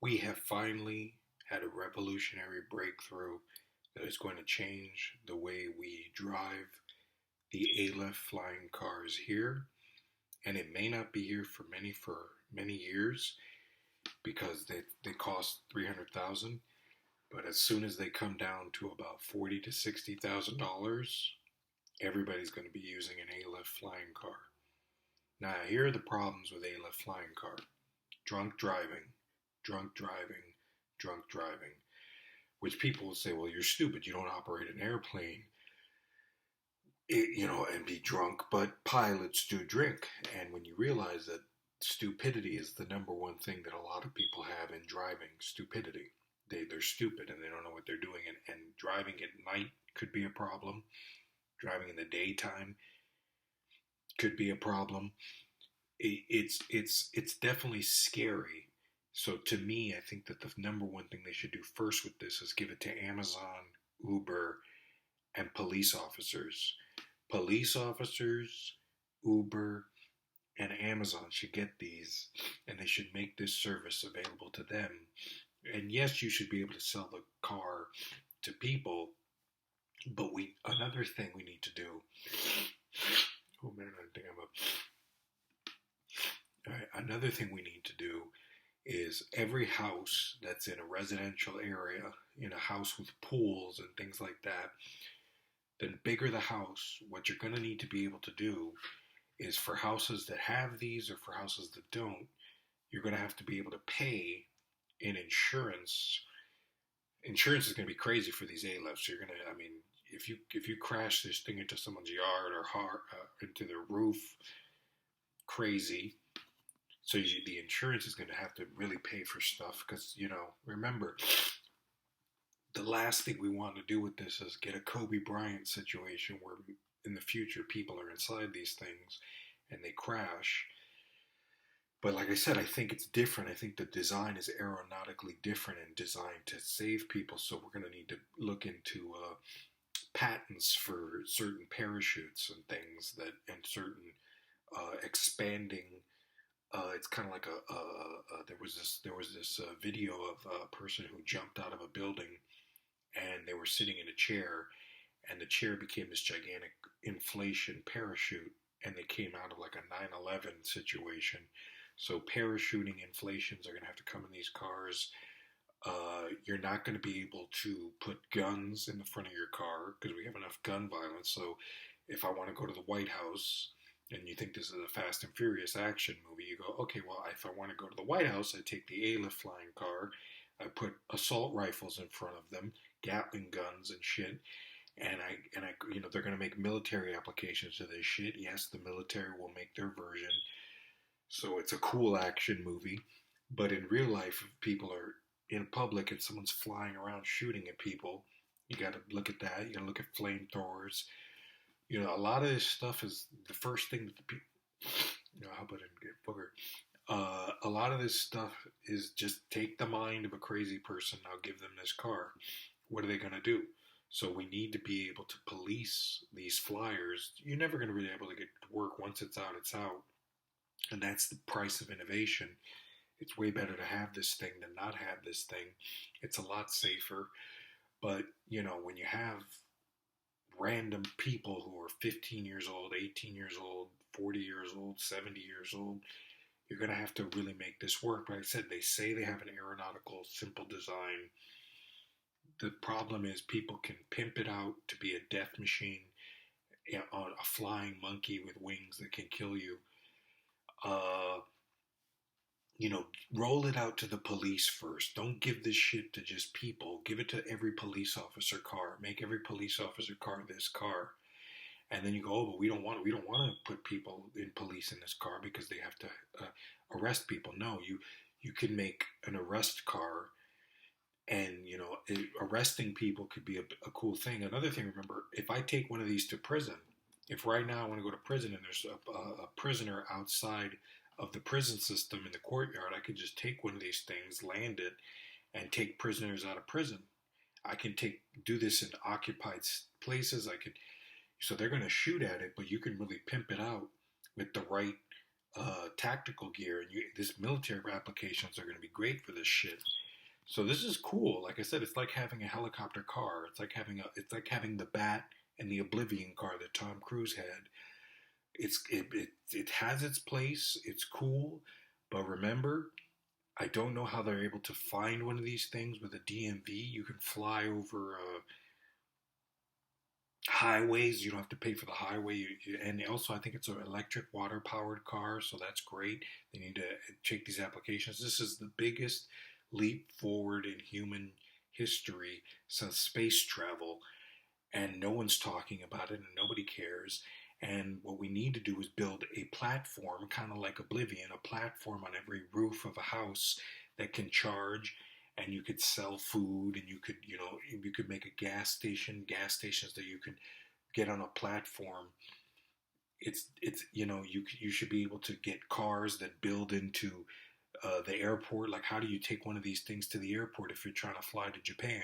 We have finally had a revolutionary breakthrough that is going to change the way we drive the ALEF flying cars here. And it may not be here for many years because they cost 300,000. But as soon as they come down to about 40 to $60,000, everybody's going to be using an ALEF flying car. Now, here are the problems with ALEF flying car: drunk driving, drunk driving, drunk driving. Which people will say, well, you're stupid. You don't operate an airplane, and be drunk. But pilots do drink. And when you realize that stupidity is the number one thing that a lot of people have in driving, stupidity. They're stupid and they don't know what they're doing. And driving at night could be a problem. Driving in the daytime could be a problem. It's definitely scary. So to me, I think that the number one thing they should do first with this is give it to Amazon, Uber, and police officers. Police officers, Uber, and Amazon should get these, and they should make this service available to them. And yes, you should be able to sell the car to people, but another thing we need to do. Oh man, I think I'm up. All right, another thing we need to do is every house that's in a residential area, in a house with pools and things like that, the bigger the house, what you're going to need to be able to do is for houses that have these or for houses that don't, you're going to have to be able to pay in insurance. Insurance is going to be crazy for these ALEFs. So you're going to, I mean, if you crash this thing into someone's yard or into their roof, crazy. So the insurance is going to have to really pay for stuff because, remember, the last thing we want to do with this is get a Kobe Bryant situation where in the future people are inside these things and they crash. But like I said, I think it's different. I think the design is aeronautically different and designed to save people. So we're going to need to look into patents for certain parachutes and things and certain expanding. It's kind of like there was this video of a person who jumped out of a building, and they were sitting in a chair, and the chair became this gigantic inflation parachute, and they came out of like a 9/11 situation. So parachuting inflations are going to have to come in these cars. You're not going to be able to put guns in the front of your car because we have enough gun violence. So if I want to go to the White House and you think this is a Fast and Furious action movie, you go, okay, well, if I want to go to the White House, I take the ALEF flying car, I put assault rifles in front of them, Gatling guns and shit, and they're going to make military applications to this shit. Yes, the military will make their version, so it's a cool action movie. But in real life, if people are in public and someone's flying around shooting at people, you got to look at that. You got to look at flamethrowers. A lot of this stuff is the first thing that the people. How about I get booger? A lot of this stuff is just take the mind of a crazy person. Now give them this car. What are they going to do? So we need to be able to police these flyers. You're never going to be able to get to work. Once it's out, it's out. And that's the price of innovation. It's way better to have this thing than not have this thing. It's a lot safer. But, when you have random people who are 15 years old, 18 years old, 40 years old, 70 years old, you're going to have to really make this work. But like I said, they say they have an aeronautical simple design. The problem is people can pimp it out to be a death machine, a flying monkey with wings that can kill you. Uh, Roll it out to the police first. Don't give this shit to just people. Give it to every police officer car. Make every police officer car this car. And then you go, oh, but we don't want to put people in police in this car because they have to arrest people. No, you can make an arrest car, and arresting people could be a cool thing. Another thing, remember, if I take one of these to prison, if right now I want to go to prison and there's a prisoner outside of the prison system in the courtyard, I could just take one of these things, land it, and take prisoners out of prison. I can do this in occupied places. So they're going to shoot at it, but you can really pimp it out with the right tactical gear, and this military applications are going to be great for this shit. So this is cool. Like I said, it's like having a helicopter car. It's like having the Bat and the Oblivion car that Tom Cruise had. It has its place. It's cool, but remember, I don't know how they're able to find one of these things with a DMV. You can fly over highways. You don't have to pay for the highway. And also, I think it's an electric water powered car, so that's great. They need to take these applications. This is the biggest leap forward in human history since space travel, and no one's talking about it, and nobody cares. And what we need to do is build a platform, kind of like Oblivion, a platform on every roof of a house that can charge, and you could sell food, and you could make a gas stations that you can get on a platform. You should be able to get cars that build into the airport. Like, how do you take one of these things to the airport if you're trying to fly to Japan?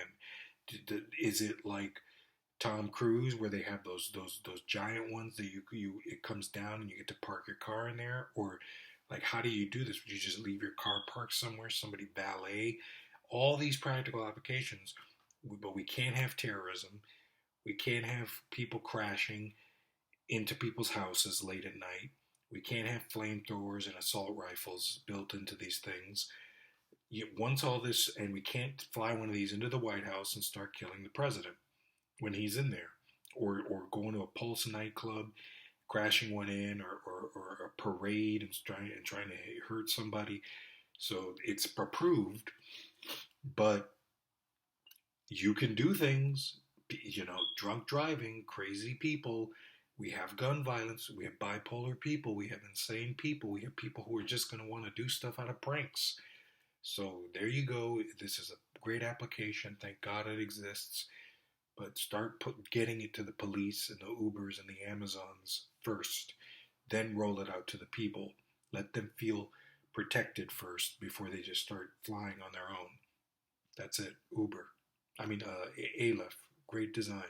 Is it like Tom Cruise, where they have those giant ones that you it comes down and you get to park your car in there, or like how do you do this? Would you just leave your car parked somewhere, somebody valet? All these practical applications, but we can't have terrorism. We can't have people crashing into people's houses late at night. We can't have flamethrowers and assault rifles built into these things. Once all this, and we can't fly one of these into the White House and start killing the president when he's in there, or going to a Pulse nightclub, crashing one in, or a parade and trying to hurt somebody. So it's approved, but you can do things. Drunk driving, crazy people. We have gun violence. We have bipolar people. We have insane people. We have people who are just going to want to do stuff out of pranks. So there you go. This is a great application. Thank God it exists. But start getting it to the police and the Ubers and the Amazons first. Then roll it out to the people. Let them feel protected first before they just start flying on their own. That's it. ALEF. Great design.